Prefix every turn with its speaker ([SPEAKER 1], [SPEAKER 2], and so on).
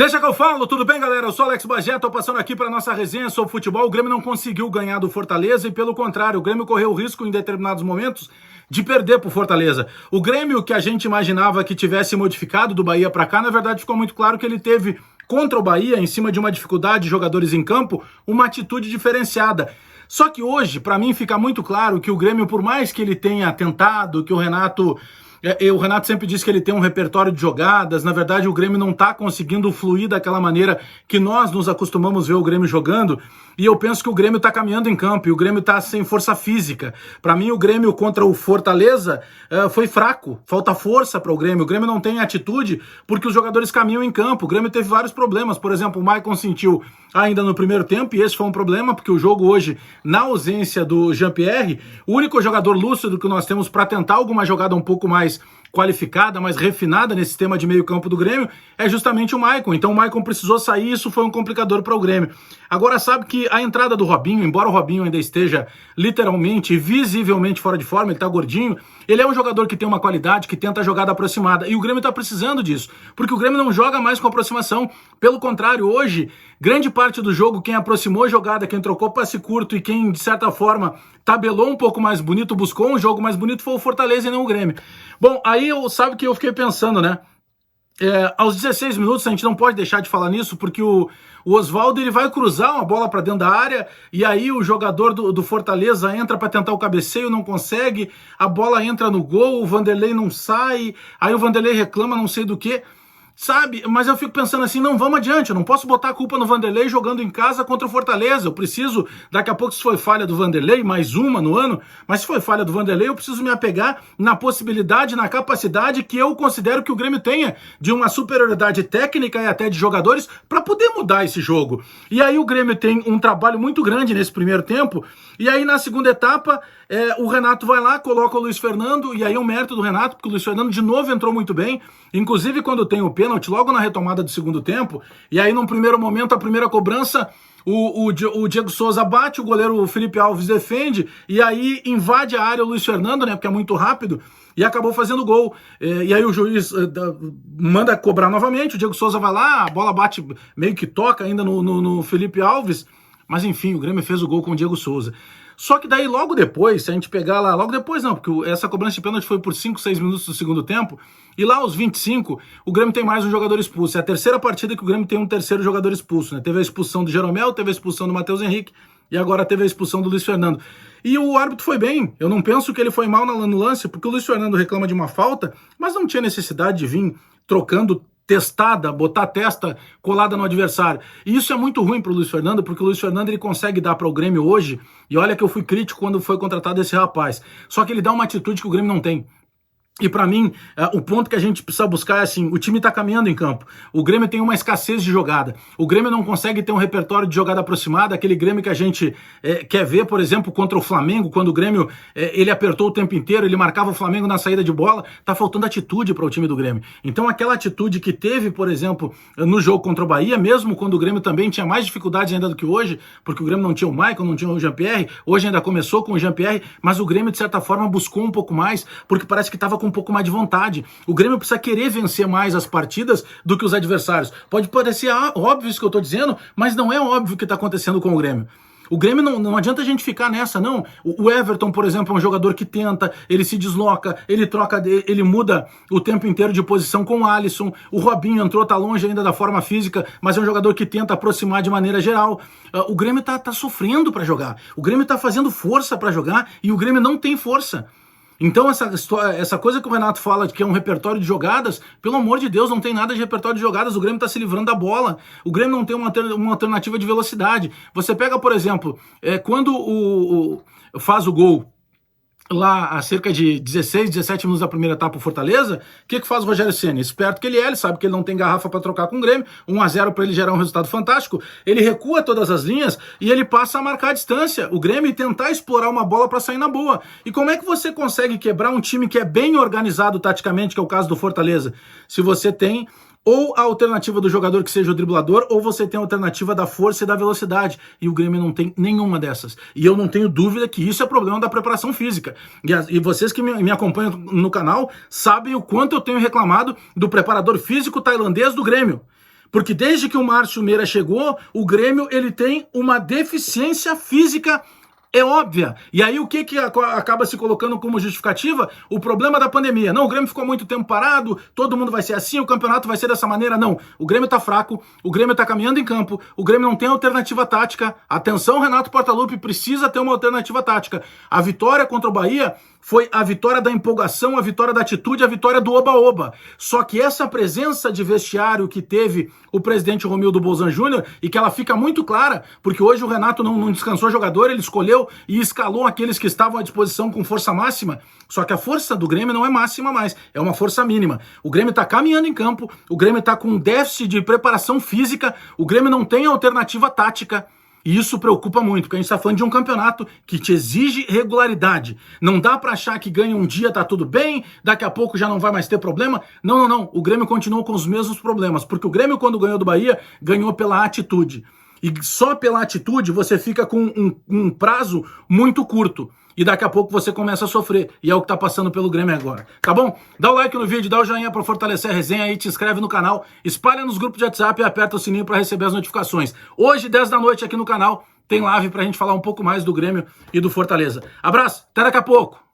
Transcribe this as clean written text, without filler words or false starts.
[SPEAKER 1] Deixa que eu falo, tudo bem, galera? Eu sou Alex Bagé, tô passando aqui para nossa resenha sobre futebol. O Grêmio não conseguiu ganhar do Fortaleza e, pelo contrário, o Grêmio correu o risco em determinados momentos de perder pro Fortaleza. O Grêmio que a gente imaginava que tivesse modificado do Bahia para cá, na verdade ficou muito claro que ele teve contra o Bahia, em cima de uma dificuldade de jogadores em campo, uma atitude diferenciada. Só que hoje, para mim, fica muito claro que o Grêmio, por mais que ele tenha tentado, que o Renato sempre diz que ele tem um repertório de jogadas. Na verdade, o Grêmio não está conseguindo fluir daquela maneira que nós nos acostumamos ver o Grêmio jogando. E eu penso que o Grêmio está caminhando em campo e o Grêmio está sem força física. Para mim, o Grêmio contra o Fortaleza foi fraco. Falta força para o Grêmio. O Grêmio não tem atitude porque os jogadores caminham em campo. O Grêmio teve vários problemas. Por exemplo, o Maicon sentiu ainda no primeiro tempo e esse foi um problema porque o jogo hoje, na ausência do Jean-Pierre, o único jogador lúcido que nós temos para tentar alguma jogada um pouco mais qualificada, mais refinada nesse sistema de meio campo do Grêmio, é justamente o Maicon. Então o Maicon precisou sair e isso foi um complicador para o Grêmio. Agora sabe que a entrada do Robinho, embora o Robinho ainda esteja literalmente e visivelmente fora de forma, ele tá gordinho, ele é um jogador que tem uma qualidade, que tenta a jogada aproximada, e o Grêmio tá precisando disso, porque o Grêmio não joga mais com aproximação. Pelo contrário, hoje, grande parte do jogo, quem aproximou a jogada, quem trocou passe curto e quem, de certa forma, tabelou um pouco mais bonito, buscou um jogo mais bonito, foi o Fortaleza e não o Grêmio. Bom, aí sabe que eu fiquei pensando, né? Aos 16 minutos, a gente não pode deixar de falar nisso, porque o Oswaldo ele vai cruzar uma bola para dentro da área, e aí o jogador do Fortaleza entra para tentar o cabeceio, não consegue, a bola entra no gol, o Vanderlei não sai, aí o Vanderlei reclama não sei do que. Sabe, mas eu fico pensando assim, não, vamos adiante, eu não posso botar a culpa no Vanderlei jogando em casa contra o Fortaleza, eu preciso, daqui a pouco se foi falha do Vanderlei, mais uma no ano, mas se foi falha do Vanderlei, eu preciso me apegar na possibilidade, na capacidade que eu considero que o Grêmio tenha, de uma superioridade técnica e até de jogadores, para poder mudar esse jogo. E aí o Grêmio tem um trabalho muito grande nesse primeiro tempo, e aí na segunda etapa, o Renato vai lá, coloca o Luiz Fernando, e aí é um mérito do Renato, porque o Luiz Fernando de novo entrou muito bem, inclusive quando tem o pênalti, logo na retomada do segundo tempo, e aí num primeiro momento, a primeira cobrança, o Diego Souza bate, o goleiro Felipe Alves defende, e aí invade a área o Luiz Fernando, né, porque é muito rápido, e acabou fazendo gol. E aí o juiz manda cobrar novamente, o Diego Souza vai lá, a bola bate, meio que toca ainda no Felipe Alves, mas enfim, o Grêmio fez o gol com o Diego Souza. Só que daí logo depois, se a gente pegar lá, logo depois não, porque essa cobrança de pênalti foi por 5, 6 minutos do segundo tempo, e lá aos 25, o Grêmio tem mais um jogador expulso. É a terceira partida que o Grêmio tem um terceiro jogador expulso, né? Teve a expulsão do Jeromel, teve a expulsão do Matheus Henrique, e agora teve a expulsão do Luiz Fernando. E o árbitro foi bem, eu não penso que ele foi mal no lance, porque o Luiz Fernando reclama de uma falta, mas não tinha necessidade de vir trocando testada, botar a testa colada no adversário. E isso é muito ruim para o Luiz Fernando, porque o Luiz Fernando ele consegue dar para o Grêmio hoje, e olha que eu fui crítico quando foi contratado esse rapaz, só que ele dá uma atitude que o Grêmio não tem. E para mim, o ponto que a gente precisa buscar é assim, o time tá caminhando em campo, o Grêmio tem uma escassez de jogada, o Grêmio não consegue ter um repertório de jogada aproximada, aquele Grêmio que a gente quer ver, por exemplo, contra o Flamengo, quando o Grêmio ele apertou o tempo inteiro, ele marcava o Flamengo na saída de bola, tá faltando atitude para o time do Grêmio. Então aquela atitude que teve, por exemplo, no jogo contra o Bahia, mesmo quando o Grêmio também tinha mais dificuldades ainda do que hoje, porque o Grêmio não tinha o Maicon, não tinha o Jean-Pierre, hoje ainda começou com o Jean-Pierre, mas o Grêmio de certa forma buscou um pouco mais, porque parece que estava com um pouco mais de vontade. O Grêmio precisa querer vencer mais as partidas do que os adversários. Pode parecer óbvio isso que eu tô dizendo, mas não é óbvio o que tá acontecendo com o Grêmio. O Grêmio não adianta a gente ficar nessa, não. O Everton, por exemplo, é um jogador que tenta, ele se desloca, ele troca, ele muda o tempo inteiro de posição com o Alisson. O Robinho entrou, tá longe ainda da forma física, mas é um jogador que tenta aproximar de maneira geral. O Grêmio tá sofrendo para jogar. O Grêmio tá fazendo força para jogar e o Grêmio não tem força. Então essa coisa que o Renato fala de que é um repertório de jogadas, pelo amor de Deus, não tem nada de repertório de jogadas, o Grêmio está se livrando da bola, o Grêmio não tem uma alternativa de velocidade. Você pega, por exemplo, quando faz o gol lá a cerca de 16, 17 minutos da primeira etapa o Fortaleza, o que faz o Rogério Ceni? Esperto que ele sabe que ele não tem garrafa para trocar com o Grêmio, 1-0 para ele gerar um resultado fantástico, ele recua todas as linhas e ele passa a marcar a distância, o Grêmio e tentar explorar uma bola para sair na boa. E como é que você consegue quebrar um time que é bem organizado taticamente, que é o caso do Fortaleza, se você tem ou a alternativa do jogador que seja o driblador, ou você tem a alternativa da força e da velocidade. E o Grêmio não tem nenhuma dessas. E eu não tenho dúvida que isso é problema da preparação física. E vocês que me acompanham no canal sabem o quanto eu tenho reclamado do preparador físico tailandês do Grêmio. Porque desde que o Márcio Meira chegou, o Grêmio ele tem uma deficiência física óbvia. E aí o que acaba se colocando como justificativa? O problema da pandemia. Não, o Grêmio ficou muito tempo parado, todo mundo vai ser assim, o campeonato vai ser dessa maneira. Não, o Grêmio tá fraco, o Grêmio tá caminhando em campo, o Grêmio não tem alternativa tática. Atenção, Renato Portaluppi, precisa ter uma alternativa tática. A vitória contra o Bahia foi a vitória da empolgação, a vitória da atitude, a vitória do oba-oba. Só que essa presença de vestiário que teve o presidente Romildo Bolzan Júnior, e que ela fica muito clara, porque hoje o Renato não descansou jogador, ele escolheu e escalou aqueles que estavam à disposição com força máxima, só que a força do Grêmio não é máxima mais, é uma força mínima. O Grêmio está caminhando em campo, o Grêmio está com um déficit de preparação física, o Grêmio não tem alternativa tática. E isso preocupa muito, porque a gente está falando de um campeonato que te exige regularidade. Não dá para achar que ganha um dia, tá tudo bem, daqui a pouco já não vai mais ter problema. Não, não, não. O Grêmio continua com os mesmos problemas, porque o Grêmio, quando ganhou do Bahia, ganhou pela atitude. E só pela atitude você fica com um prazo muito curto. E daqui a pouco você começa a sofrer. E é o que tá passando pelo Grêmio agora. Tá bom? Dá o like no vídeo, dá o joinha pra fortalecer a resenha aí, te inscreve no canal, espalha nos grupos de WhatsApp e aperta o sininho pra receber as notificações. Hoje, 10 da noite aqui no canal, tem live pra gente falar um pouco mais do Grêmio e do Fortaleza. Abraço, até daqui a pouco!